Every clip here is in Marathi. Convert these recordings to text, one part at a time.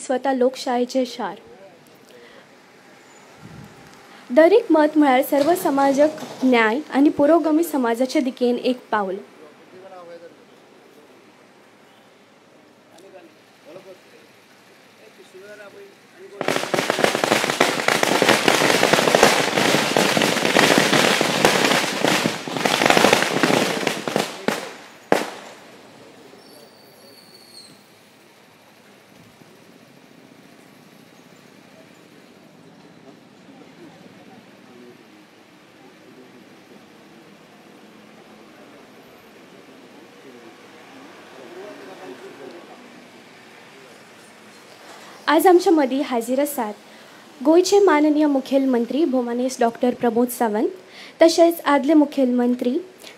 स्वता लोकशायेचे शार. दरेक मत म्हळ्यार सर्व समाजक न्याय आणि पुरोगामी समाजाच्या दिकेन एक पावल. आज आमच्या मदीं हाजीर आसात गोयचे माननीय मुखेलमंत्री भोमानेस डॉक्टर प्रमोद सावंत, तशेंच आदले मुखेलमंत्री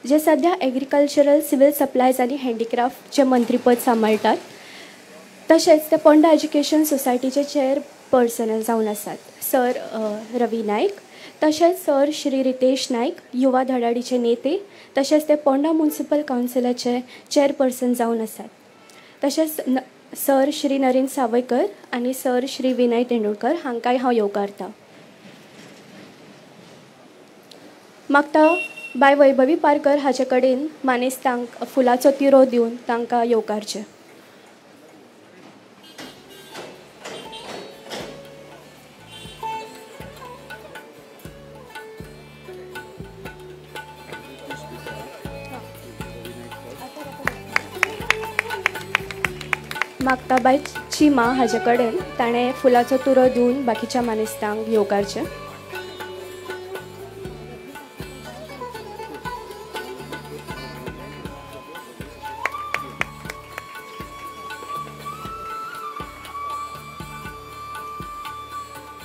जे सध्या एग्रीकल्चरल सिव्हिल सप्लायज आनी हँडीक्राफ्टचे मंत्रीपद सांबाळटात, तशेंच ते पोंडा एज्युकेशन सोसायटीचे चेअरपर्सन जावन आसात सर रवी नायक, तशेंच सर श्री रितेश नायक युवा धडाडीचे नेते, तशेंच ते पोंडा म्युनिसिपल कावन्सिलाचे चेअरपर्सन जावन आसात, तशेंच सर श्री नरेंद्र सावयकर आणि सर श्री विनय तेंडुलकर हांकांय हांव येवकारतां. मागता बाय वैभवी पारकर हाचे कडेन मानेस्तांक फुलाचो तिरो दिवन तांकां येवकारचें. मागता बाय चिमा हाजे कडेन ताणें फुलाचो तुरो दिवन बाकीच्या मानेस्तांक येवकारचें.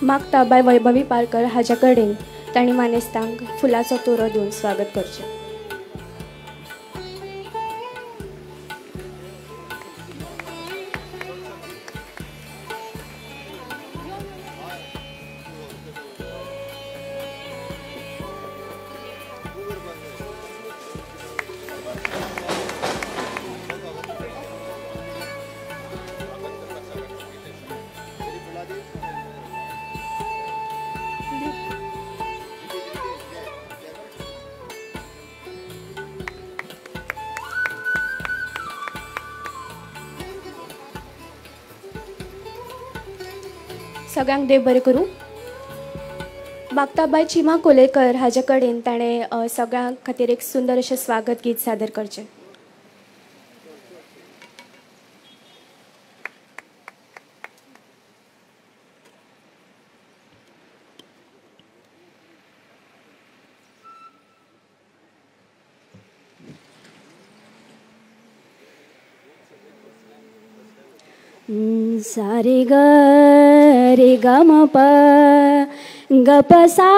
मागता बाय वैभवी पारकर हाजे कडेन तांणी मानेस्तांक फुलाचो तुरो दिवन स्वागत करचें. सगळ्यांक देव बरें करूं. मागता बाय चिमा कोलेकर हाजे कडेन ताणें सगळ्यां खातीर एक सुंदर अशें स्वागत गीत सादर करचें. सारे ग रे ग म प ग प सा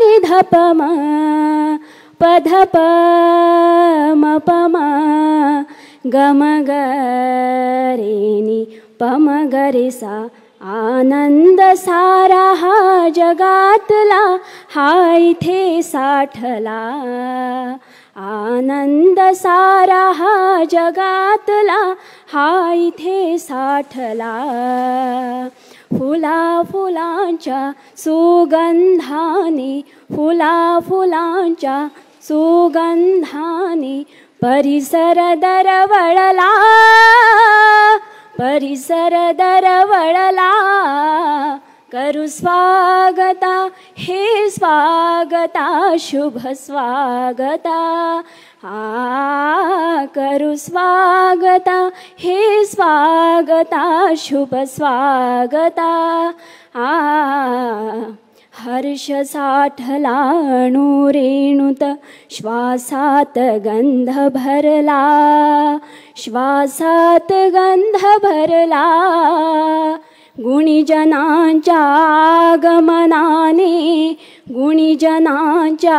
नि ध प म प ध प म प म ग म ग रे नि प म ग रे सा. आनंद सारा हा जगातला हा इथे साठला. आनंद सारा हा जगातला हा इथे साठला. फुला फुलांच्या सुगंधाने फुला फुलांच्या सुगंधाने परिसर दरवळला. परिसर दरवळला. करू स्वागता हे स्वागता शुभ स्वागता. करू स्वागता हे स्वागता शुभ स्वागता. हर्ष साठला अणु रेणुत श्वासात गंध भरला. श्वासात गंध भरला. गुणीजनांच्या आगमनाने गुणीजनांच्या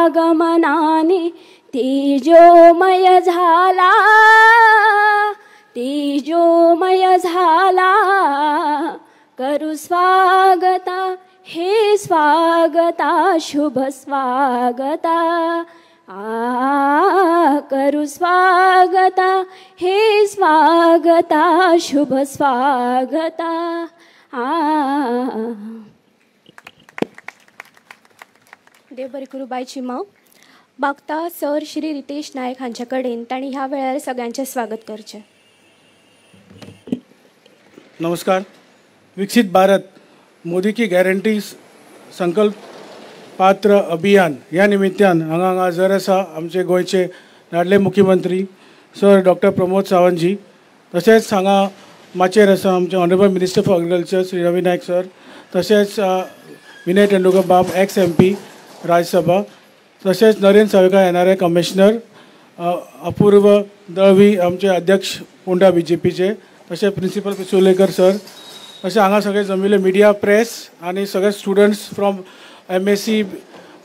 आगमनाने तेजोमय झाला. तेजोमय झाला. करू स्वागता हे स्वागता शुभ स्वागता. करू स्वागता हे स्वागता शुभ स्वागता देव बरें करूं बायची माव बागता सर श्री रितेश नायक हांचे कडेन तांणी ह्या वेळार सगळ्यांचे स्वागत करचें. नमस्कार. विकसित भारत मोदी की गॅरंटी संकल्प पात्र अभियान ह्या निमित्तान हांगा हजर आसा आमचे गोंयचे लाडले मुख्यमंत्री सर डॉक्टर प्रमोद सावंतजी. तशेंच हांगा माचेर आसा आमचे honourable minister for agriculture Shri Ravi Naik sir. तशेंच विनय तेंडुलकर बाब एक्स MP राज्यसभा. तशेंच नरेंद्र सावयकार NRI कमिशनर. अपूर्व दळवी आमचे अध्यक्ष पोंडा BJPचे. तशेंच प्रिंसिपल पिसोलेकर सर. तशें हांगा सगळे जमिल्ले मिडिया प्रेस आनी सगळे students from MSc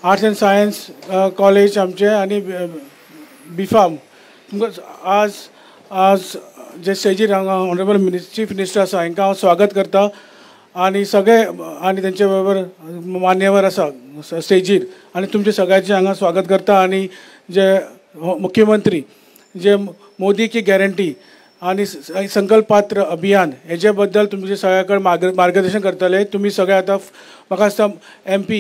arts end science college आमचे आनी BPharm. तुमकां आज जे स्टेजीर हांगा ऑनरेबल चीफ मिनिस्टर आसा हांकां हांव स्वागत करता आनी सगळे आनी तेंचे बरोबर मान्यवर आसा स्टेजीर आनी तुमचे सगळ्यांचे हांगा स्वागत करता. आनी जे मुख्यमंत्री जे मोदी की गॅरंटी आनी संकल्प पात्र अभियान हेजे बद्दल तुमचे सगळ्या कडेन मार्गदर्शन करतले. तुमी सगळे आतां म्हाका दिसता MP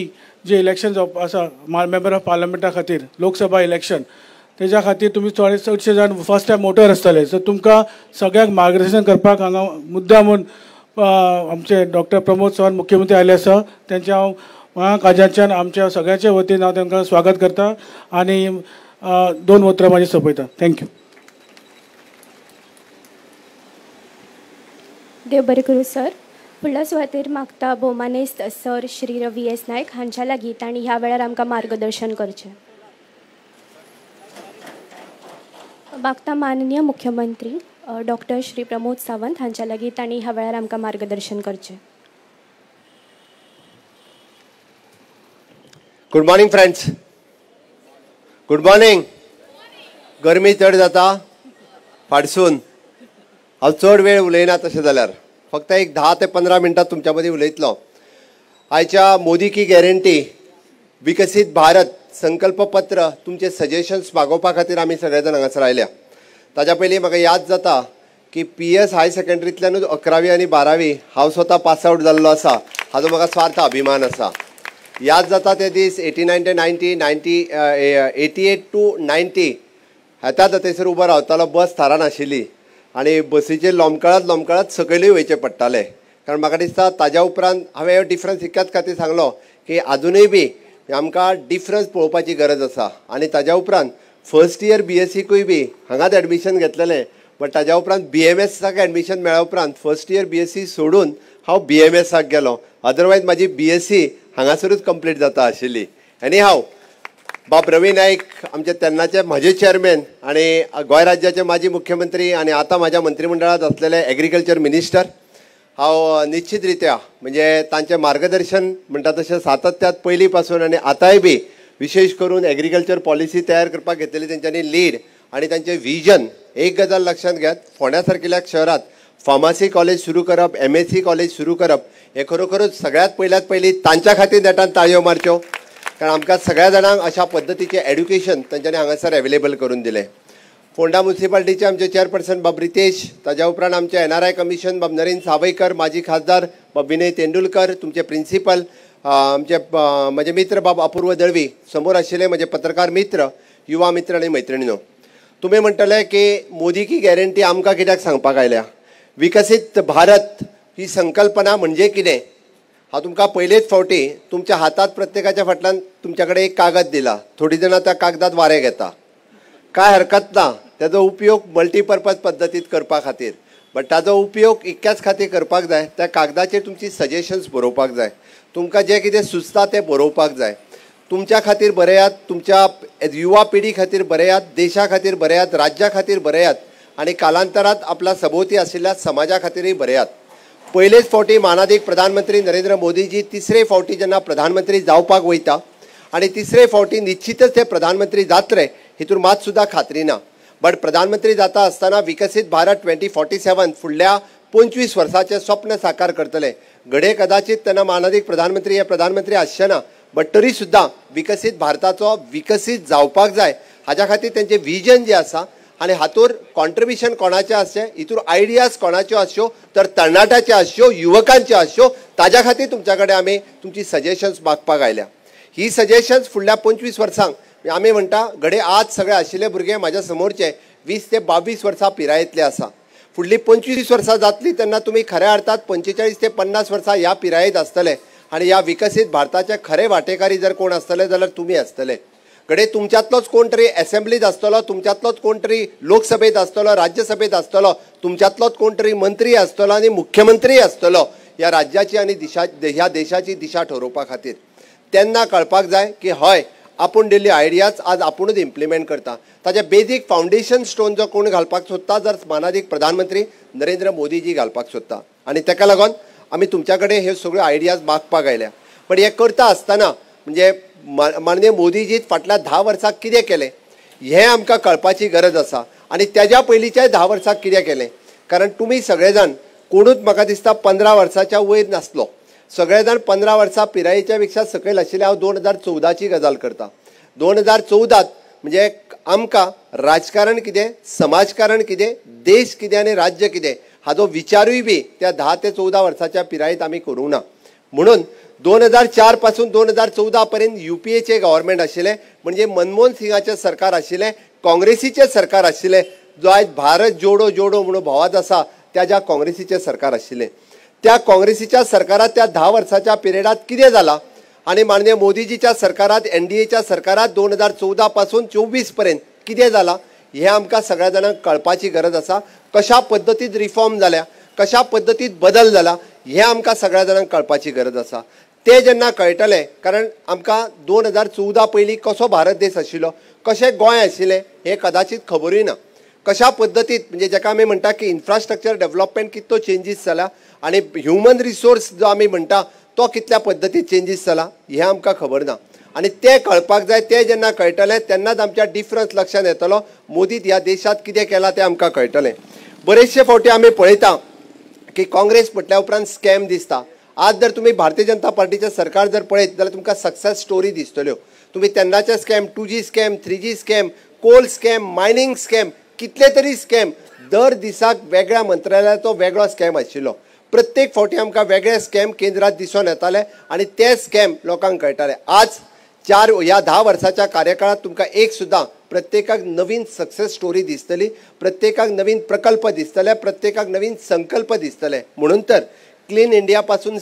जे इलेक्शन जावपा आसा मेंबर ऑफ पार्लमेंटा खातीर लोकसभा इलेक्शन तेज्या खातीर तुमी चडशे जाण फर्स्ट टायम वोटर आसतले. सो तुमकां सगळ्यांक मार्गदर्शन करपाक हांगा मुद्दामून आमचे डॉक्टर प्रमोद सावंत मुख्यमंत्री आयले आसा. तेंचे हांव काजाच्यान आमच्या सगळ्यांच्या वतीन हांव तांकां स्वागत करता आनी 2 उतरां म्हाजी सोंपयता. थँक्यू. देव बरें करूं सर. फुडल्या सुवातेर मागता भोवमानेस्त सर श्री रवी S नायक हांच्या लागीं तांणी ह्या वेळार आमकां मार्गदर्शन करचें. मागता माननीय मुख्यमंत्री डॉक्टर श्री प्रमोद सावंत हांच्या लागीं तांणी ह्या वेळार आमकां मार्गदर्शन करचें. Good morning friends. Good morning. गरमी चड जाता फाटसून हांव चड वेळ उलयना तशें जाल्यार फक्त एक 10 ते 15 मिनटां तुमच्या मदीं उलयतलो. आयच्या मोदी की गॅरंटी विकसीत भारत संकल्प पत्र तुमचे सजेशन्स मागोवपा खातीर आमी सगळे जाण हांगासर आयल्या. ताच्या पयलीं म्हाका याद जाता की PS हाय सेकंडरींतल्यानूच 11वी आनी 12वी हांव स्वता पास आउट जाल्लो आसा. हाजो म्हाका स्वार्थ अभिमान आसा. याद जाता ते दीस 89 ते 90 88 to 90 येता थंयसर उबो रावतालो. बस थारान आशिल्ली आनी बसीचेर लोंबकळत सकयलूय वयचें पडटालें. कारण म्हाका दिसता ताज्या उपरांत हांवें डिफरन्स इतक्याच खातीर सांगलो की आजुनूय बी आमकां डिफरन्स पळोवपाची गरज आसा. आनी ताज्या उपरांत फर्स्ट इयर BScकूय बी हांगाच एडमिशन घेतलेलें. बट ताज्या उपरांत BMSक एडमिशन मेळ्ळ्या उपरांत फर्स्ट इयर BSc सोडून हांव BMSक गेलो. अदरवायज म्हाजी BSc हांगासरूच कंप्लीट जाता आशिल्ली. एनी हांव बाब रवी नायक आमचे तेन्नाचे म्हाजे चेअरमॅन आनी गोंय राज्याचे माजी मुख्यमंत्री आनी आतां म्हाज्या मंत्रिमंडळांत आसलेले एग्रीकल्चर मिनिस्टर. हांव निश्चित रित्या म्हणजे तांचें मार्गदर्शन म्हणटा तशें सातत्यात पयलीं पासून आनी आतांय बी विशेश करून एग्रीकल्चर पॉलिसी तयार करपाक घेतलेली तेंच्यांनी लीड आनी तांचें विजन. एक गजाल लक्षांत घेयात, फोंड्या सारकिल्या शहरात फार्मासी कॉलेज सुरू करप MSc कॉलेज सुरू करप हे खरोखरूच सगळ्यात पयलीं तांच्या खातीर नेटान ताळयो मारच्यो. कारण आमकां सगळ्या जाणांक अशा पद्दतीचें एड्युकेशन तांच्यांनी हांगासर अवेलेबल करून दिलें. फोंडा म्युनिसिपालिटीचे आमचे चेअरपर्सन बाब रितेश, ताज्या उपरांत आमचे NRI कमिशन बाब नरेंद्र सावयकर, माजी खासदार बाब विनय तेंडुलकर, तुमचे प्रिंसिपल आमचे म्हजे मित्र बाब अपूर्व दळवी, समोर आशिल्ले म्हजे पत्रकार मित्र, युवा मित्र आनी मैत्रिणीनो. तुमी म्हणटले की मोदी की गॅरंटी आमकां कित्याक सांगपाक आयल्या. विकसीत भारत ही संकल्पना म्हणजे कितें हांव तुमकां पयलेच फावटी तुमच्या हातात प्रत्येकाच्या फाटल्यान तुमच्या कडेन एक कागद दिला. थोडी जाणां त्या कागदात वारें घेता. काय हरकत ना, तेजो उपयोग मल्टीपर्पज पद्दतीत करपा खातीर. बट ताजो उपयोग इतक्याच खातीर करपाक जाय त्या कागदाचेर तुमची सजेशन्स बरोवपाक जाय. तुमकां जें कितें सुचता तें बरोवपाक जाय. तुमच्या खातीर बरयात, तुमच्या युवा पिढी खातीर बरयात, देशा खातीर बरयात, राज्या खातीर बरयात आनी कालांतरांत आपल्या सभोवती आशिल्ल्या समाजा खातीरय बरयात. पयलेच फावटी मानादीक प्रधानमंत्री नरेंद्र मोदीजी तिसरे फावटी जेन्ना प्रधानमंत्री जावपाक वयता आनी तिसरे फावटी निश्चितच ते प्रधानमंत्री जातले हितून मात सुद्दां खात्री ना. बट प्रधानमंत्री जाता आसतना विकसीत भारत 2047 फुडल्या 25 वर्साचें स्वप्न साकार करतले. घडये कदाचित तेन्ना मानादीक प्रधानमंत्री हे प्रधानमंत्री आसचे ना, बट तरी सुद्दां विकसीत भारताचो विकसीत जावपाक जाय हाच्या खातीर तेंचें विजन जें आसा आनी हातूर कॉन्ट्रिब्युशन कोणाचें आसचें, हितूर आयडियाज कोणाच्यो आसच्यो तर तरणाट्याच्यो आसच्यो, युवकांच्यो आसच्यो, ताज्या खातीर तुमच्या कडेन आमी तुमची सजेशन्स मागपाक आयल्या. ही सजेशन्स फुडल्या 25 वर्सांक आमी म्हणटा घडये आज सगळे आशिल्ले भुरगे म्हाज्या समोरचे 20 ते 22 वर्सां पिरायेंतले आसा. फुडली 25 वर्सां जातली तेन्ना तुमी खऱ्या अर्थात 45 ते 50 वर्सां ह्या पिरायेंत आसतले आनी ह्या विकसीत भारताचे खरे वांटेकारी जर कोण आसतले जाल्यार तुमी आसतले. घडये तुमच्यांतलोच कोण तरी असेंब्लीत आसतलो, तुमच्यांतलोच कोण तरी लोकसभेत आसतलो, राज्यसभेत आसतलो, तुमच्यांतलोच कोण तरी मंत्री आसतलो आनी मुख्यमंत्री आसतलो ह्या राज्याची आनी ह्या देशाची दिशा ठरोवपा खातीर. तेन्ना कळपाक जाय की हय आपूण दिल्ली आयडियाज आज आपुणूच इम्प्लिमेंट करता. ताचे बेजीक फावंडेशन स्टोन जो कोण घालपाक सोदता जर मानादीक प्रधानमंत्री नरेंद्र मोदीजी घालपाक सोदता. आनी ताका लागून आमी तुमच्या कडेन ह्यो सगळ्यो आयडियाज मागपाक आयल्या. पण हे करता आसतना म्हणजे माननीय मोदीजीत फाटल्या 10 वर्सांक कितें केलें हें आमकां कळपाची गरज आसा आनी तेज्या पयलींच्या 10 वर्सांक कितें केलें. कारण तुमी सगळे जाण कोणूच म्हाका दिसता 15 वर्साच्या वयर नासलो. सगळे जाण 15 वर्सां पिरायेच्या पेक्षा सकयल आशिल्ले. हांव 2014ची गजाल करता. 2014 म्हणजे आमकां राजकारण कितें, समाजकारण कितें, देश कितें आनी राज्य कितें हाचो विचारूय बी त्या 10 ते 14 वर्साच्या पिरायेंत आमी करूंक ना. म्हणून 2004 पासून 2014 पर्यंत युपीएचे गव्हर्मेंट आशिल्लें म्हणजे मनमोहन सिंगाचें सरकार आशिल्लें, काँग्रेसीचें सरकार आशिल्लें जो आयज भारत जोडो जोडो म्हणून भोवाद आसा त्या ज्या काँग्रेसीचें सरकार आशिल्लें. त्या काँग्रेसीच्या सरकारात त्या 10 वर्साच्या पिरियडात कितें जालां आनी माननीय मोदीजीच्या सरकारात एनडीएच्या सरकारात 2014 पासून 24 पर्यंत कितें जालां हें आमकां सगळ्या जाणांक कळपाची गरज आसा. कशा पद्दतीन रिफॉर्म जाल्या, कशा पद्दतीन बदल जाला हें आमकां सगळ्या जाणांक कळपाची गरज आसा. ते जेन्ना कळटलें कारण आमकां 2014 पयलीं कसो भारत देश आशिल्लो, कशें गोंय आशिल्लें हें कदाचित खबरूय ना. कशा पद्दतीन म्हणजे जेका आमी म्हणटा की इन्फ्रास्ट्रक्चर डेव्हलपमेंट कितलो चेंजीस जाला आनी ह्युमन रिसोर्स जो आमी म्हणटा तो कितल्या पद्दतीन चेंजीस जाला हें आमकां खबर ना. आनी तें कळपाक जाय. तें जेन्ना कळटलें तेन्नाच आमच्या डिफरन्स लक्षांत येतलो. मोदीत ह्या देशात कितें केलां तें आमकां कळटलें. बरेचशे फावटी आमी पळयता की काँग्रेस म्हटल्या उपरांत स्कॅम दिसता. आज जर तुम्ही भारतीय जनता पार्टीचे सरकार जर पळयत जाल्यार तुमकां सक्सेस स्टोरी दिसतल्यो. तुम्ही तेन्नाचे scam, 2G scam, 3G scam, coal scam, mining scam, कितले तरी स्कॅम दर दिसाक वेगळ्या मंत्रालयाचो वेगळो स्कॅम आशिल्लो. प्रत्येक फावटी आमकां वेगळे स्कॅम केंद्रात दिसून येताले आनी ते स्कॅम लोकांक कळटाले. आज ह्या 10 वर्साच्या कार्यकाळात तुमकां एक सुद्दां प्रत्येकाक नवीन सक्सेस स्टोरी दिसतली, प्रत्येकाक नवीन प्रकल्प दिसतले, प्रत्येकाक नवीन संकल्प दिसतले. म्हणून तर क्लीन इंडिया पासून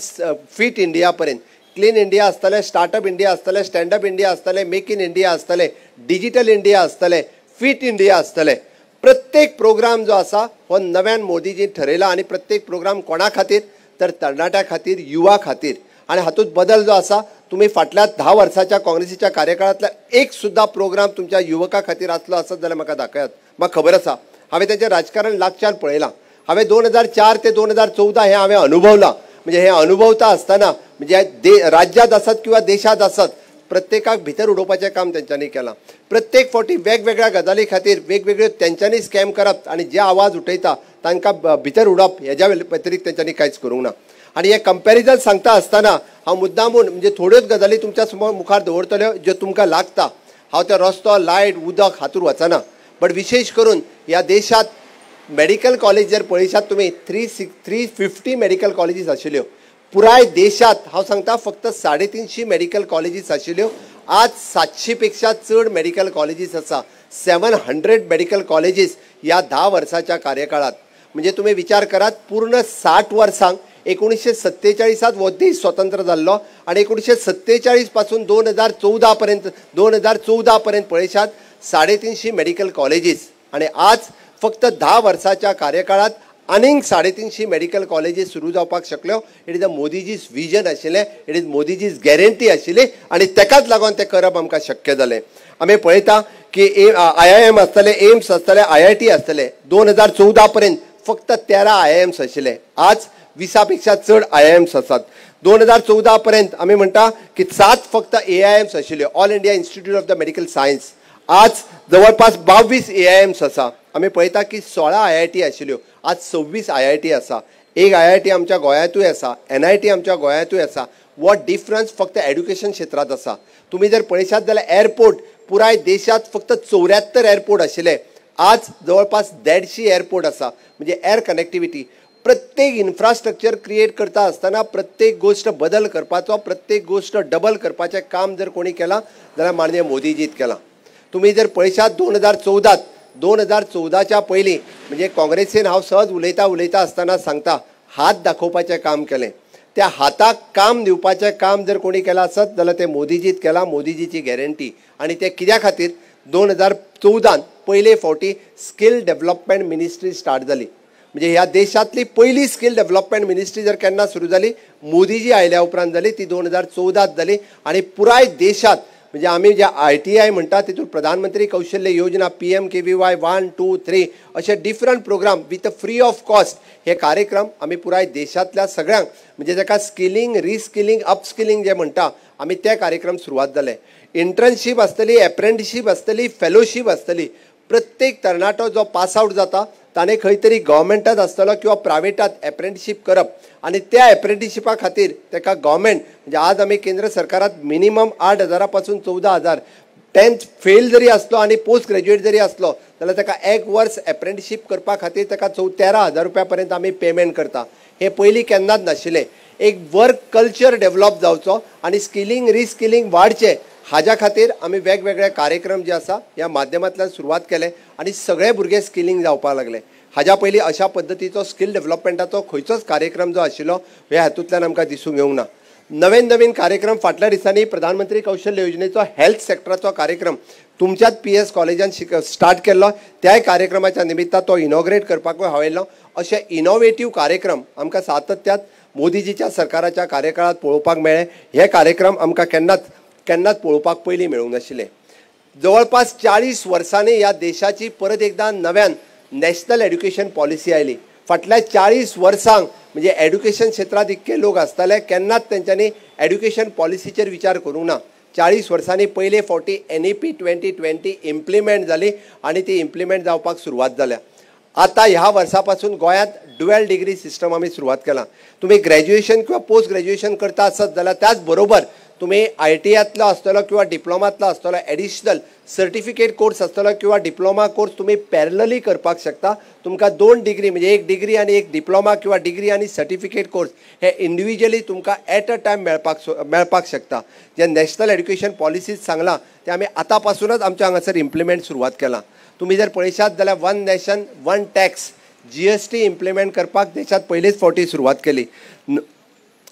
फिट इंडिया पर्यंत, क्लीन इंडिया आसतलें, स्टार्टअप इंडिया आसतलें, स्टँडअप इंडिया आसतलें, मेक इन इंडिया आसतलें, डिजिटल इंडिया आसतलें, फिट इंडिया आसतलें. प्रत्येक प्रोग्राम जो आसा हो नव्यान मोदीजी ठरयला आनी प्रत्येक प्रोग्राम कोणा खातीर तर तरणाट्या खातीर, युवा खातीर. आनी हातूंत बदल जो आसा तुम्ही फाटल्या 10 वर्साच्या काँग्रेसीच्या कार्यकाळांतल्या एक सुद्दां प्रोग्राम तुमच्या युवका खातीर आसलो आसत जाल्यार म्हाका दाखयात. म्हाका खबर आसा हांवें तेचें राजकारण लागच्यान पळयलां. हांवें 2004 ते 2014 हें हांवें अनुभवलां. म्हणजे हें अनुभवता आसतना म्हणजे राज्यांत आसत किंवा देशांत आसत प्रत्येकाक भितर उडोवपाचें काम तेंच्यांनी केलां. प्रत्येक फावटी वेगवेगळ्या गजाली खातीर वेगवेगळ्यो तेंच्यांनी स्कॅम करप आनी जे आवाज उठयता तांकां भितर उडोवप हेज्या व्यतिरिक्त तेंच्यांनी कांयच करूंक ना. आनी हे कंपॅरिजन सांगता आसतना हांव मुद्दामून म्हणजे थोड्योच गजाली तुमच्या समोर मुखार दवरतल्यो ज्यो तुमकां लागता. हांव ते रस्तो, लायट, उदक हातूर वचना. बट विशेश करून ह्या देशांत मेडिकल कॉलेज जर पळयशात तुमी 350 मेडिकल कॉलेजीस आशिल्ल्यो. पुराय देशांत हांव सांगता फक्त 350 मेडिकल कॉलेजीस आशिल्ल्यो. आज 700 पेक्षा चड मेडिकल कॉलेजीस आसा. 700 मेडिकल कॉलेजीस ह्या 10 वर्साच्या कार्यकाळात. म्हणजे तुमी विचार करात पूर्ण 60 वर्सांक 1947 हो देश स्वतंत्र जाल्लो आनी 1947 पासून 2014 पर्यंत पळयशात 350 मेडिकल कॉलेजीस. आनी आज फक्त 10 वर्साच्या कार्यकाळात आनीक 350 मेडिकल कॉलेजीस सुरू जावपाक शकल्यो. इट इज अ मोदीजीज विजन आशिल्लें, इट इज मोदीजीज गॅरंटी आशिल्ली आनी तेकाच लागून तें करप आमकां शक्य जालें. आमी पळयता की IIM आसतले, एम्स आसतले, IIT आसतले. 2014 पर्यंत फक्त 13 IIMs आशिल्ले. आज 20 पेक्षा चड IIMs आसात. 2014 पर्यंत आमी म्हणटा की 7 फक्त AIMs आशिल्ल्यो, all India institute of the medical science. आज जवळपास 22 AIMs आसा. आमी पळयता की 16 IIT आशिल्ल्यो, आज 26 IIT आसा. एक IIT आमच्या गोंयांतूय आसा, NIT आमच्या गोंयांतूय आसा. वो डिफरन्स फक्त एड्युकेशन क्षेत्रात आसा. तुम्ही जर पळयशात जाल्यार एअरपोर्ट पुराय देशात फक्त 74 एअरपोर्ट आशिल्ले, आज जवळपास 150 एअरपोर्ट आसा. म्हणजे एअर कनेक्टिविटी, प्रत्येक इन्फ्रास्ट्रक्चर क्रिएट करता आसतना प्रत्येक गोष्ट बदल करपाचो, प्रत्येक गोष्ट डबल करपाचें काम जर कोणी केलां जाल्यार माननीय मोदीजीत केलां. तुम्ही जर पळयशात 2014च्या पयलीं म्हणजे काँग्रेसीन हांव सहज उलयता आसतना सांगता हात दाखोवपाचें काम केलें. त्या हाताक काम दिवपाचें काम जर कोणी केलां आसत जाल्यार तें मोदीजीत केलां. मोदीजीची गॅरंटी. आनी ते कित्या खातीर 2014 पयले फावटी स्कील डेव्हलपमेंट मिनिस्ट्री स्टार्ट जाली. म्हणजे ह्या देशातली पहिली स्कील डेव्हलपमेंट मिनिस्ट्री जर केन्ना सुरू जाली मोदीजी आयल्या उपरांत जाली ती 2014 जाली. आणि पुराय देशात म्हणजे आम्ही जे ITI म्हणटा तितून प्रधानमंत्री कौशल्य योजना PMKVY 1, 2, 3 असे different program with free of cost हे कार्यक्रम आम्ही पुराय देशातल्या सगळ्यांक म्हणजे जाका स्किलिंग रिस्किलिंग अपस्किलिंग जे म्हणटा आम्ही ते कार्यक्रम सुरवात जाले. इंटर्नशीप आसतली, एप्रेंटिसशीप आसतली, फेलोशीप आसतली. प्रत्येक तरणाटो जो पास आउट जाता ताणे खंय तरी गव्हर्मेंटात आसतलो किंवा प्रायवेटात एप्रेंटिसशीप करप आणि त्या एप्रेंटिसशिपा खातीर ताका गव्हर्मेंट म्हणजे आज आमी केंद्र सरकारात मिनिमम 8,000 पासून 14,000 10th फेल जरी असलो आणि पोस्ट ग्रॅज्युएट जरी असलो जाल्यार ताका 1 वर्स एप्रेंटिसशीप करपा खातीर ताका 13,000 रुपया पर्यंत आमी पेमेंट करता. हे पयलीं केन्नाच नाशिल्लें. एक वर्क कल्चर डेव्हलप जावचो आणि स्किलिंग रिस्किलिंग वाडचें हाज्या खातीर आमी वेगवेगळे कार्यक्रम जे आसा ह्या माध्यमांतल्यान सुरवात केले आणि सगळे भुरगे स्किलिंग जावपाक लागले. हाज्या पयलीं अशा पद्दतीचो स्कील डेव्हलपमेंटाचो खंयचोच कार्यक्रम जो आशिल्लो ह्या हातूंतल्यान आमकां दिसूंक येवंक ना. नवीन कार्यक्रम फाटल्या दिसांनी प्रधानमंत्री कौशल्य योजनेचो हेल्थ सेक्टराचो कार्यक्रम तुमच्याच PS कॉलेजान स्टार्ट केल्लो. त्याय कार्यक्रमाच्या निमित्तान तो इनॉग्रेट करपाकूय हांव येयल्लो. अशे इनोवेटीव कार्यक्रम आमकां सातत्यात मोदीजीच्या सरकाराच्या कार्यकाळात पळोवपाक मेळ्ळे. हे कार्यक्रम आमकां केन्नाच पळोवपाक पयलीं मेळूंक नाशिल्ले. जवळपास 40 वर्सांनी ह्या देशाची परत एकदा नव्यान नॅशनल एड्युकेशन पॉलिसी आयली. फाटल्या 40 वर्सांक म्हणजे एड्युकेशन क्षेत्रात इतके लोक आसताले केन्नाच तेंच्यांनी एड्युकेशन पॉलिसीचेर विचार करूंक ना. 40 वर्सांनी पयले फावटी NEP 2020 इम्प्लिमेंट जाली आणि ती इम्प्लिमेंट जावपाक सुरवात जाल्या. आता ह्या वर्सापासून गोंयांत ड्युअल डिग्री सिस्टम आमी सुरवात केला. तुम्ही ग्रॅज्युएशन किंवा पोस्ट ग्रॅज्युएशन करता आसत जाल्यार त्याच बरोबर तुम्ही ITIतलो आसतलो किंवा डिप्लोमातलो आसतलो एडिशनल सर्टिफिकेट कोर्स आसतलो किंवा डिप्लोमा कोर्स तुम्ही पॅरलली करपाक शकता. तुमकां 2 डिग्री म्हणजे 1 डिग्री आणि 1 डिप्लोमा किंवा डिग्री आणि सर्टिफिकेट कोर्स हे इंडिव्हिज्युअली तुमकां एट अ टायम मेळपाक शकता. जे नॅशनल एड्युकेशन पॉलिसीज सांगला ते आमी आतां पासूनच आमच्या हांगासर इम्प्लिमेंट सुरवात केला. तुम्ही जर पळयशात जाल्यार 1 नेशन 1 टॅक्स GST इम्प्लिमेंट करपाक देशात पयलेच फावटी सुरवात केली.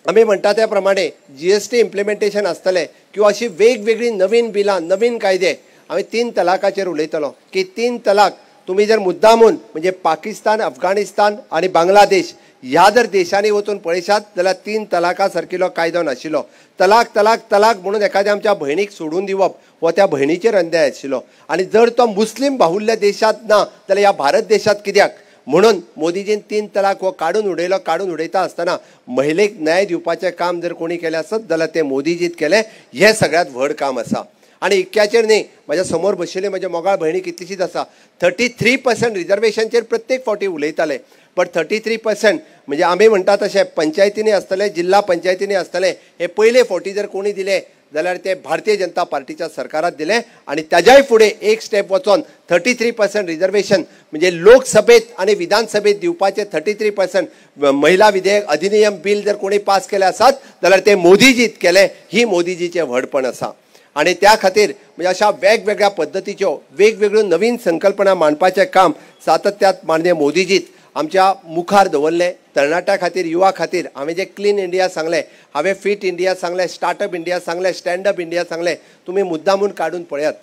आम्ही म्हणटा त्या प्रमाणे GST इम्प्लिमेंटेशन आसतलें किंवा अशी वेगवेगळी नवीन बिलां नवीन कायदे आमी 3 तलाकाचेर उलयतलो की 3 तलाक तुम्ही जर मुद्दामून म्हणजे पाकिस्तान, अफगाणिस्तान आणि बांगलादेश ह्या जर देशांनी वचून पळयशात जाल्यार 3 तलाका सारकिलो कायदो नाशिल्लो. तलाक तलाक तलाक म्हणून एखाद्या आमच्या भयणीक सोडून दिवप हो त्या भयणीचेर अन्याय आशिल्लो. आणि जर तो मुस्लीम बाहुल्य देशात ना जाल्यार ह्या भारत देशात कित्याक म्हणून मोदीजीन 3 तलाक हो काढून उडयलो. काढून उडयता आसतना महिलेक न्याय दिवपाचें काम जर कोणी केलें आसत जाल्यार तें मोदीजीत केलें. हें सगळ्यांत व्हड काम आसा. आणि इतक्याचेर न्ही, म्हाज्या समोर बशिल्ले म्हजे मोगाळ भयणी कितलीशीच आसा. 33% रिजर्वेशनचेर प्रत्येक फावटी उलयताले. बट 33% म्हणजे आमी म्हणटा तशें पंचायतींनी आसतले, जिल्हा पंचायतींनी आसतले, हे पयले फावटी जर कोणी दिले जाल्यार ते भारतीय जनता पार्टीच्या सरकारात दिले. आणि त्याच्याय फुडें एक स्टेप वचोन 33% रिजर्वेशन म्हणजे लोकसभेत आणि विधानसभेत दिवपाचे 33% महिला विधेयक अधिनियम बिल जर कोणी पास केले आसात जाल्यार ते मोदीजीत केले. ही मोदीजीचे व्हडपण आसा. आणि त्या खातीर म्हणजे अशा वेगवेगळ्या पद्दतीच्यो वेगवेगळ्यो नवीन संकल्पना मांडपाचें काम सातत्यात माननीय मोदीजीत आमच्या मुखार दवरले. तरणाट्या खातीर, युवा खातीर हांवें जे क्लीन इंडिया सांगले, हांवें फिट इंडिया सांगले, स्टार्टअप इंडिया सांगले, स्टँडअप इंडिया सांगले, तुम्ही मुद्दामून काढून पळयात.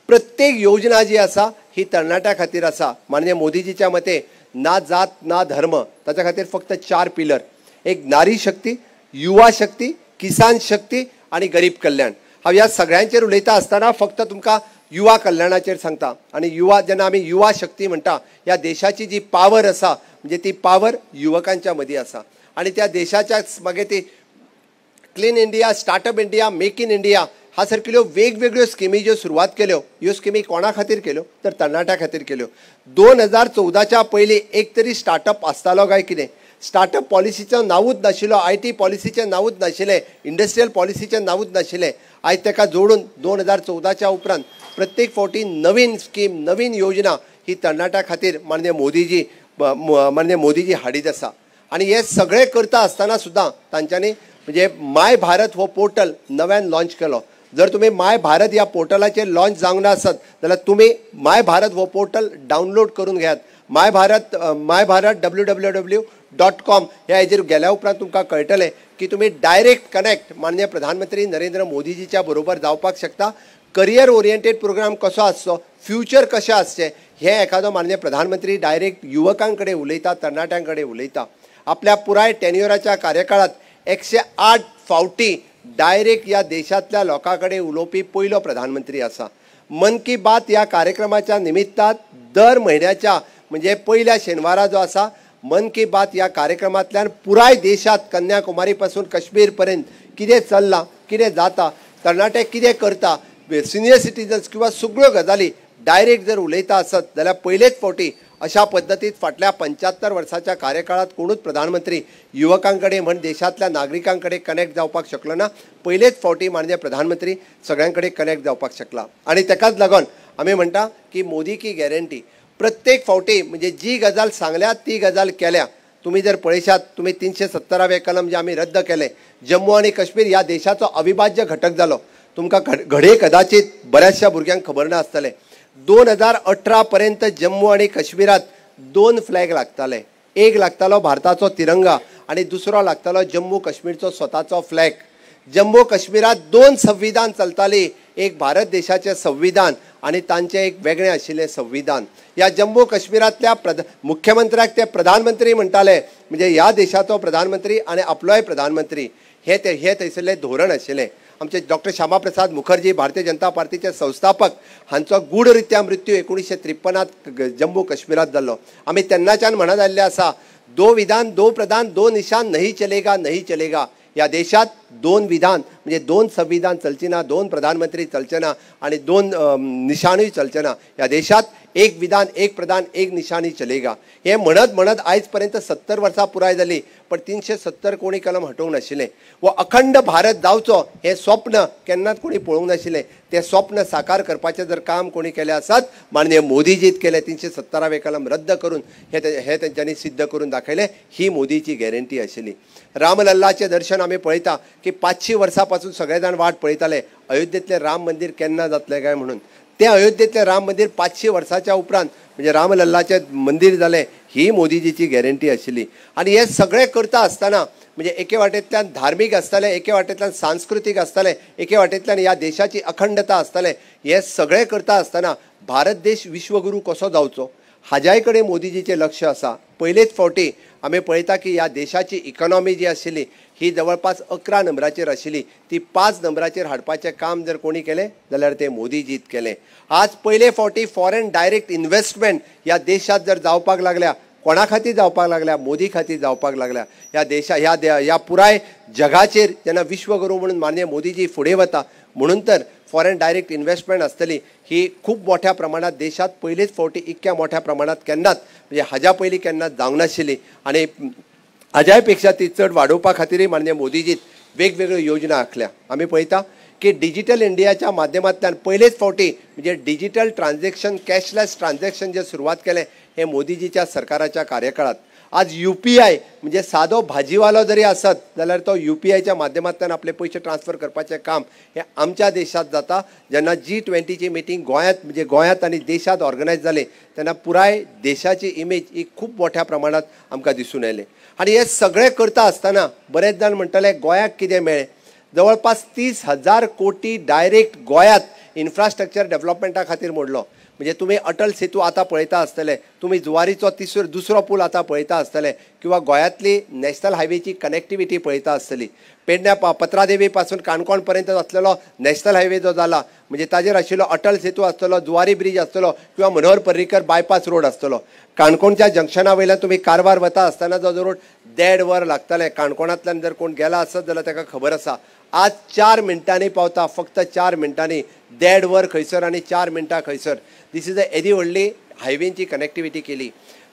प्रत्येक योजना जी आसा ही तरणाट्या खातीर आसा. माननीय मोदीजीच्या मते ना जात ना धर्म, ताच्या खातीर फक्त 4 पिलर. एक नारी शक्ती, युवा शक्ती, किसान शक्ती आणि गरीब कल्याण. हांव ह्या सगळ्यांचेर उलयता आसतना फक्त तुमकां युवा कल्याणाचेर सांगता. आणि युवा जेन्ना आमी युवा शक्ती म्हणटा ह्या देशाची जी पावर आसा म्हणजे ती पावर युवकांच्या मदीं आसा. आणि त्या देशाच्या मागीर ती clean India, startup India, make in India ह्या सारकिल्यो वेगवेगळ्यो स्किमी ज्यो सुरवात केल्यो ह्यो स्किमी कोणा खातीर केल्यो तर तरणाट्या खातीर केल्यो. 2014च्या पयलीं एक तरी स्टार्टअप आसतालो काय कितें? स्टार्टअप पॉलिसीचें नांवूच नाशिल्लो, IT पॉलिसीचें नांवूच नाशिल्लें, इंडस्ट्रियल पॉलिसीचें नांवूच नाशिल्लें. आयज ताका जोडून 2014च्या उपरांत प्रत्येक फावटी नवीन स्कीम, नवीन योजना ही तरणाट्यां खातीर माननीय मोदीजी हाडीत आसा. आनी हे सगळें करता आसतना सुद्दां तांच्यांनी म्हणजे माय भारत हो पोर्टल नव्यान लॉन्च केलो. जर तुम्ही माय भारत ह्या पोर्टलाचेर लॉन्च जावंक ना आसत जाल्यार तुम्ही माय भारत हो पोर्टल डावनलोड करून घेयात. माय भारत www.com ह्या हेजेर गेल्या उपरांत तुमकां कळटलें की तुम्ही डायरेक्ट कनेक्ट माननीय प्रधानमंत्री नरेंद्र मोदीजीच्या बरोबर जावपाक शकता. करियर ओरिएंटेड प्रोग्राम कसो आसचो, फ्युचर कशें आसचें हें एखादो माननीय प्रधानमंत्री डायरेक्ट युवकां कडेन उलयता, तरणाट्यां कडेन उलयता. आपल्या पुराय टेन्युराच्या कार्यकाळात 108 फावटी डायरेक्ट ह्या देशांतल्या लोकां कडेन उलोवपी पयलो प्रधानमंत्री आसा. मन की बात ह्या कार्यक्रमाच्या निमित्तान दर म्हयन्याच्या म्हणजे पयल्या शेनवारा जो आसा मन की बात ह्या कार्यक्रमांतल्यान पुराय देशात कन्याकुमारी पासून काश्मीर पर्यंत कितें चल्लां, कितें जाता, तरणाटे कितें करता, सिनियर सिटीजन्स किंवा सगळ्यो गजाली डायरेक्ट जर उलयता आसत जाल्यार पयलेच फावटी अशा पद्दतीत फाटल्या 75 वर्साच्या कार्यकाळात कोणूच प्रधानमंत्री युवकां कडेन म्हण देशांतल्या नागरिकां कडेन कनेक्ट जावपाक शकलो ना. पयलेच फावटी माननीय प्रधानमंत्री सगळ्यां कडेन कनेक्ट जावपाक शकला. आनी तेकाच लागून आमी म्हणटा की मोदी की गॅरंटी प्रत्येक फावटी म्हणजे जी गजाल सांगल्या ती गजाल केल्या. तुम्ही जर पळयशात, तुम्ही 370वें कलम जे आमी रद्द केले, जम्मू आनी काश्मीर ह्या देशाचो अविभाज्य घटक जालो. तुमकां घडये कदाचित बऱ्याचशा भुरग्यांक खबर ना आसतलें. 2018 पर्यंत जम्मू आणि काश्मीरात 2 फ्लॅग लागताले. एक लागतालो भारताचो तिरंगा आणि दुसरो लागतालो जम्मू काश्मीरचो स्वताचो फ्लॅग. जम्मू काश्मीरात 2 संविधान चलताली, एक भारत देशाचे संविधान आणि तांचे एक वेगळे आशिल्ले संविधान. या जम्मू काश्मीरातल्या मुख्यमंत्र्याक ते प्रधानमंत्री म्हणटाले, म्हणजे ह्या देशाचो प्रधानमंत्री आणि आपलोय प्रधानमंत्री. हे थंयसरले धोरण आशिल्लें. आमचे डॉक्टर श्यामा प्रसाद मुखर्जी भारतीय जनता पार्टीचे संस्थापक हांचो गूढरित्या मृत्यू 1953 जम्मू काश्मीरात जाल्लो. आमी तेन्नाच्यान म्हणत आयिल्ले आसा, दो विधान दो प्रधान दो निशान नहीं चलेगा नहीं चलेगा. या देशात 2 विधान म्हणजे 2 संविधान चलचे ना, 2 प्रधानमंत्री चलचे ना आणि 2 निशाणूय चलचे ना. या देशात एक विधान एक प्रधान एक निशाणी चलेगा. हे म्हणत आयज पर्यंत 70 वर्सां पुराय जाली, पण 370 कोणी कलम हटोवंक नाशिल्ले. व अखंड भारत जावचो हे स्वप्न केन्नाच कोणी पळोवंक नाशिल्ले. ते स्वप्न साकार करपाचें जर काम कोणी केलें आसत माननीय मोदीजीत केलें. 370वें कलम रद्द करून हे तेंच्यांनी सिद्ध करून दाखयलें. ही मोदीची गॅरंटी आशिल्ली. रामलल्लाचें दर्शन आमी पळयता की 500 वर्सां पासून सगळे जाण वाट पळयताले अयोध्येतलें राम मंदिर केन्ना जातलें काय म्हणून. ते अयोध्येतलें राम मंदिर 500 वर्सांच्या उपरांत म्हणजे रामलल्लाचें मंदिर जालें. ही मोदीजीची गॅरंटी आशिल्ली. आनी हे सगळें करता आसतना म्हणजे एके वाटेंतल्यान धार्मीक आसताले, एके वाटेंतल्यान सांस्कृतीक आसताले, एके वाटेंतल्यान ह्या देशाची अखंडता आसताले. हे सगळें करता आसतना भारत देश विश्वगुरू कसो जावचो हाज्याय कडेन मोदीजीचें लक्ष आसा. पयलेच फावटी आमी पळयता की ह्या देशाची इकॉनॉमी जी आशिल्ली ही जवळपास 11 नंबराचेर आशिल्ली, ती 5 नंबराचेर हाडपाचें काम जर कोणी केलें जाल्यार ते मोदीजीत केलें. आज पयले फावटी फॉरेन डायरेक्ट इन्व्हेस्टमेंट ह्या देशात जर जावपाक लागल्या, कोणा खातीर जावपाक लागल्या, मोदी खातीर जावपाक लागल्या. ह्या पुराय जगाचेर जेन्ना विश्वगुरू म्हणून माननीय मोदीजी फुडें वता म्हणून तर फॉरेन डायरेक्ट इन्व्हेस्टमेंट आसतली ही खूब मोठ्या प्रमाणात देशात पयलेच फावटी इतक्या मोठ्या प्रमाणात केन्नाच म्हणजे हाज्या पयलीं केन्नाच जावंक नाशिल्ली. आनी हाज्याय पेक्षा ती चड वाडोवपा खातीरय माननीय मोदीजीत वेगवेगळ्यो योजना आंखल्या. आमी पळयता की डिजिटल इंडियाच्या माध्यमांतल्यान पयलेच फावटी म्हणजे डिजिटल ट्रान्झॅक्शन, कॅशलेस ट्रान्झॅक्शन जे सुरवात केलें हे मोदीजीच्या सरकाराच्या कार्यकाळात. आज UPI म्हणजे सादो भाजीवालो जरी आसत जाल्यार तो UPIच्या माध्यमांतल्यान आपले पयशे ट्रान्सफर करपाचें काम हे आमच्या देशात जाता. जेन्ना G20ची मिटींग गोंयांत आनी देशात ऑर्गनायज जाली तेन्ना पुराय देशाची इमेज ही खूब मोठ्या प्रमाणात आमकां दिसून येयली. आनी हे सगळें करता आसतना बरेच जाण म्हणटले गोंयाक कितें मेळ्ळें. जवळपास 30,000 कोटी डायरेक्ट गोंयांत इन्फ्रास्ट्रक्चर डेव्हलपमेंटा खातीर मोडलो. म्हणजे तुम्ही अटल सेतू आता पळयता आसतले, तुम्ही जुवारीचो दुसरो पूल आता पळयता आसतले किंवा गोंयांतली नॅशनल हायवेची कनेक्टिविटी पळयता आसतली. पेडण्या पत्रादेवी पासून काणकोण पर्यंत असलेलो नॅशनल हायवे जो जाला म्हणजे ताजेर आशिल्लो अटल सेतू आसतलो, जुवारी ब्रिज आसतलो किंवा मनोहर पर्रीकर बायपास रोड आसतलो. काणकोणच्या जंक्शना वयल्यान तुम्ही कारवार वता आसतना जो रोड 1.5 वर लागतले. काणकोणांतल्यान जर कोण गेला आसत जाल्यार ताका खबर आसा आज 4 मिनटांनी पावता, फक्त 4 मिनटांनी. 1.5 वर खंयसर आनी 4 मिनटां खंयसर. दीस इज एदी व्हडली हायवेची कनेक्टिविटी केली.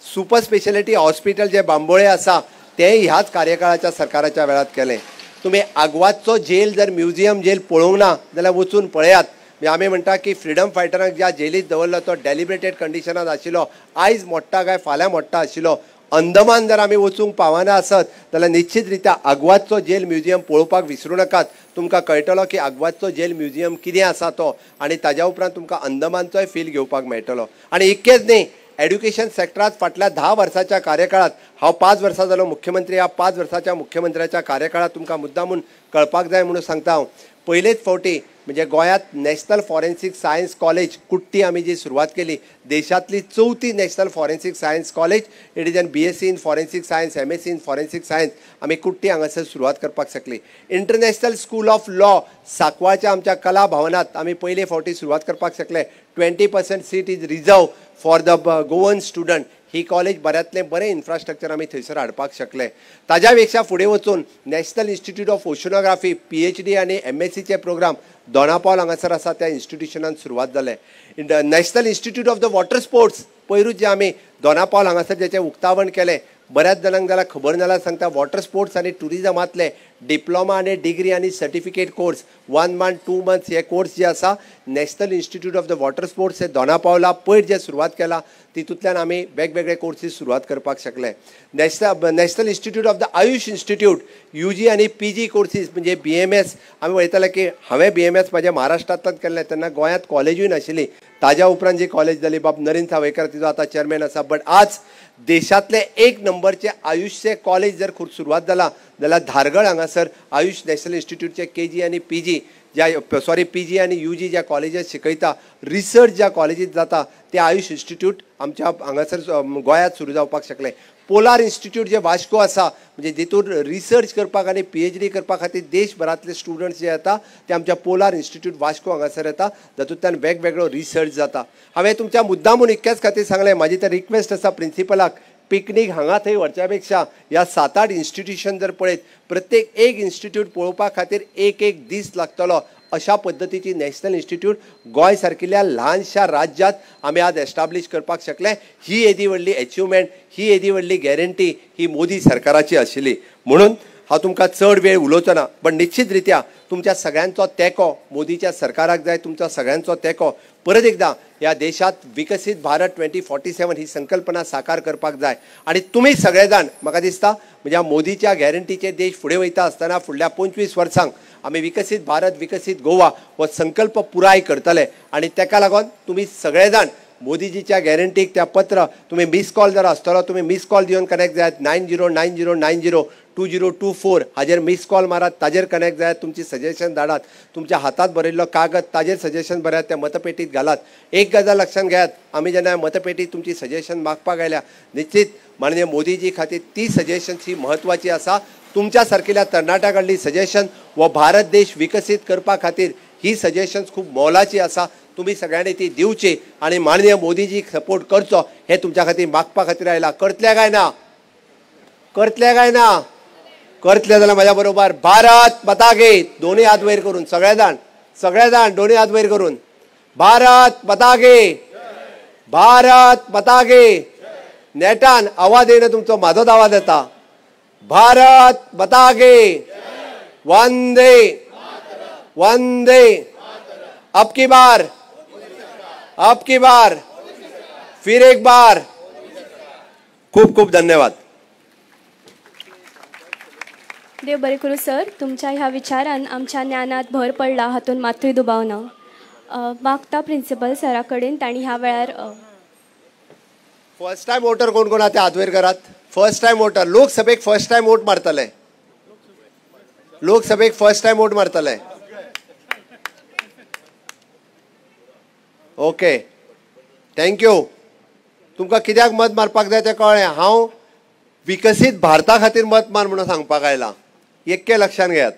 सुपर स्पेशालिटी हॉस्पिटल जे बांबोळे आसा तेंय ह्याच कार्यकाळाच्या सरकाराच्या वेळात केलें. तुम्ही आग्वादचो जेल जर म्युझियम जेल पळोवंक ना जाल्यार वचून पळयात. आमी म्हणटा की फ्रिडम फायटरांक ज्या जेलींत दवरलो तो डेलिब्रेटेड कंडिशनांत आशिल्लो, आयज मोडटा काय फाल्यां मोडटा आशिल्लो. अंदमान जर आमी वचूंक पावना आसत जाल्यार निश्चित रित्या आग्वादचो जेल म्युझियम पळोवपाक विसरूं नाकात. तुमकां कळटलो की आग्वादचो जेल म्युझियम कितें आसा तो, आनी ताज्या उपरांत तुमकां अंदमानचोय फील घेवपाक मेळटलो. आनी इतकेंच न्ही, एड्युकेशन सेक्टरांत फाटल्या 10 वर्साच्या कार्यकाळात, हांव 5 वर्सां जालो मुख्यमंत्री, ह्या 5 वर्साच्या मुख्यमंत्र्याच्या कार्यकाळात तुमकां मुद्दामून कळपाक जाय म्हणून सांगता हांव. पयलेच फावटी म्हणजे गोंयांत नॅशनल फॉरेन्सीक सायन्स कॉलेज कुट्टी आमी जी सुरवात केली, देशांतली 4थी national forensic science college. It is an BSc in forensic science, MSc in forensic science आमी कुट्टी हांगासर सुरवात करपाक शकली. इंटरनॅशनल स्कूल ऑफ लॉ सांकवाळच्या आमच्या कला भवनात आमी पयले फावटी सुरवात करपाक शकले. 20% seat is reserve for the Goan student. ही कॉलेज बऱ्यांतलें बरें इन्फ्रास्ट्रक्चर आमी थंयसर हाडपाक शकले. ताज्या पेक्षा फुडें वचून national institute of oceanography PhD आनी MSc प्रोग्राम दोनापावल हांगासर आसा त्या इन्स्टिट्यूशनान सुरवात जाले. National institute of the water sports पयरूच जे आमी दोनापावल हांगासर जेचें उक्तावण केलें, बऱ्याच जाणांक जाल्यार खबर नाल्यार सांगता, वॉटर स्पोर्ट्स आनी टुरिजमांतले डिप्लोमा आनी डिग्री आनी सर्टिफिकेट कोर्स 1 month 2 months हे कोर्स जे आसा national institute of the water sports हे दोनापावला पयर जे सुरवात केला तितूंतल्यान आमी वेगवेगळे कोर्सीस सुरवात करपाक शकले. National institute of the Ayush institute UG आनी PG कोर्सीस म्हणजे BMS आमी वयताले की हांवें BMS म्हाज्या महाराष्ट्रांतल्यान केल्लें, तेन्ना गोंयांत कॉलेजूय नाशिल्ली. ताज्या उपरांत जी कॉलेज जाली बाब नरेंद्र सावयकर तिजो आतां चेअरमॅन आसा. बट आज देशांतले 1 नंबरचे आयुषचे कॉलेज जर सुरवात जाला जाल्यार धारगळ हांगासर आयुष नॅशनल इन्स्टिट्यूटचे KG आनी PG PG आनी UG ज्या कॉलेजीत शिकयता, रिसर्च ज्या कॉलेजीत जाता ते आयुष इन्स्टिट्यूट आमच्या हांगासर गोंयांत सुरू जावपाक शकले. पोलार इन्स्टिट्यूट जे वास्को आसा म्हणजे जितून रिसर्च करपाक आनी PhD करपा खातीर देशभरांतले स्टुडंट्स जे येता ते आमच्या पोलार इन्स्टिट्यूट वास्को हांगासर येता, जातूंतल्यान वेगवेगळो रिसर्च जाता. हांवें तुमच्या मुद्दामून इतक्याच खातीर सांगलें, म्हाजी तर रिक्वेस्ट आसा प्रिंसिपलाक, पिकनीक हांगा थंय व्हरच्या पेक्षा ह्या 7-8 इन्स्टिट्यूशन जर पळयत, प्रत्येक एक इन्स्टिट्यूट पळोवपा खातीर एक दीस लागतलो. अशा पद्धतीची नॅशनल इन्स्टिट्यूट गोंय सारकिल्ल्या ल्हानशा राज्यांत आमी आज एस्टाब्लीश करपाक शकले. ही येदी व्हडली अचिवमेंट, ही येदी व्हडली गॅरंटी ही मोदी सरकाराची आशिल्ली. म्हणून हांव तुमकां चड वेळ उलोवचो ना, पण निश्चित रित्या तुमच्या सगळ्यांचो तेंको मोदीच्या सरकाराक जाय, तुमच्या सगळ्यांचो तेंको. परत एकदां ह्या देशांत विकसीत भारत 2047 ही संकल्पना साकार करपाक जाय. आनी तुमी सगळे जाण म्हाका दिसता म्हणजे मोदीच्या गॅरंटीचे देश फुडें वयता आसतना फुडल्या 25 वर्सांक आमी विकसीत भारत विकसीत गोवा हो संकल्प पुराय करतले. आनी तेका लागून तुमी सगळे जाण मोदीजीच्या गॅरंटीक त्या पत्र तुम्ही मिस कॉल जर आसतलो तुम्ही मिस कॉल दिवन कनेक्ट जायत 9090902024 हाजेर मिस कॉल मारात, ताजेर कनेक्ट जायत, तुमची सजेशन धाडात, तुमच्या हातात बरयल्लो कागद ताजेर सजेशन बऱ्यात त्या मतपेटीत घालात. एक गजाल लक्षात घेयात, आमी जेन्ना मतपेटीत तुमची सजेशन मागपाक आयल्या निश्चित माननीय मोदीजी खातीर ती सजेशन्स ही म्हत्वाची आसा. तुमच्या सारकिल्या तरणाट्या कडली सजेशन व भारत देश विकसीत करपा खातीर ही सजेशन्स खूब मोलाची आसा. तुम्ही सगळ्यांनी ती दिवची आणि माननीय मोदीजीक सपोर्ट करचो हे तुमच्या खातीर मागपा खातीर आयला. करतले काय ना? करतले काय ना? करतले जाल्यार माझ्या बरोबर भारत माता की दोन्ही हात वयर करून सगळे जाण दोन्ही हात वयर करून भारत माता की, भारत माता की. नेटान आवाज येना तुमचो, माझोच आवाज येता. भारत माता की. वंदे वंदे. अब की बार फिर एक बार. खूप खूप धन्यवाद. देव बरें करूं सर. तुमच्या ह्या विचारान आमच्या ज्ञानात भर पडला, हातून मात्तूय दुबाव ना. मागता प्रिंसिपल सरा कडेन तांणी ह्या वेळार फर्स्ट टाइम वोटर कोण कोण आहा ते हात वयर करात. फर्स्ट टाइम वोटर लोकसभेक फर्स्ट टाइम वोट मारतले. लोकसभेक फर्स्ट टाइम वोट मारतले. Okay thank you. तुमकां कित्याक मत मारपाक जाय तें कळ्ळें. हांव विकसीत भारता खातीर मत मार म्हणून सांगपाक आयला. एक्के लक्षात घेयात.